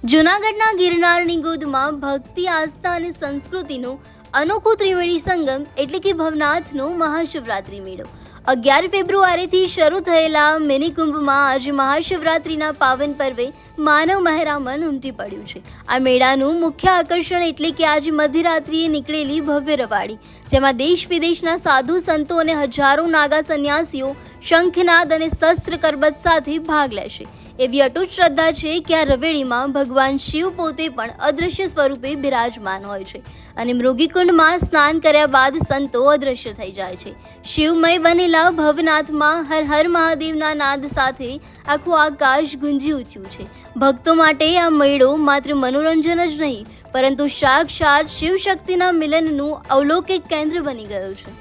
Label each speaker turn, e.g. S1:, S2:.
S1: જૂનાગઢના ગિરનારની ગોદમાં ભક્તિ, આસ્થા અને સંસ્કૃતિનો અનોખો ત્રિવેણી સંગમ એટલે કે ભવનાથનો મહાશિવરાત્રી મેળો 11 ફેબ્રુઆરીથી શરૂ થયેલા મિની કુંભમાં આજે મહાશિવરાત્રીના પાવન પર્વે માનવ મહેરામણ ઉમટી પડ્યું છે। આ મેળાનું મુખ્ય આકર્ષણ એટલે કે આજે મધ્યરાત્રિએ નીકળેલી ભવ્ય રવાડી, જેમાં દેશ વિદેશના સાધુ સંતો અને હજારો નાગા સંન્યાસીઓ શંખનાદ અને શસ્ત્ર કરબત સાથે ભાગ લેશે। એવી અટૂટ શ્રદ્ધા છે કે આ રવેડીમાં ભગવાન શિવ પોતે પણ અદૃશ્ય સ્વરૂપે બિરાજમાન હોય છે અને મૃગીકુંડમાં સ્નાન કર્યા બાદ સંતો અદૃશ્ય થઈ જાય છે। શિવમય બનેલા ભવનાથમાં હર હર મહાદેવના નાદ સાથે આખું આકાશ ગુંજી ઉઠ્યું છે। ભક્તો માટે આ મેળો માત્ર મનોરંજન જ નહીં, પરંતુ સાક્ષાત શિવ શક્તિના મિલનનું અવલૌકિક કેન્દ્ર બની ગયો છે।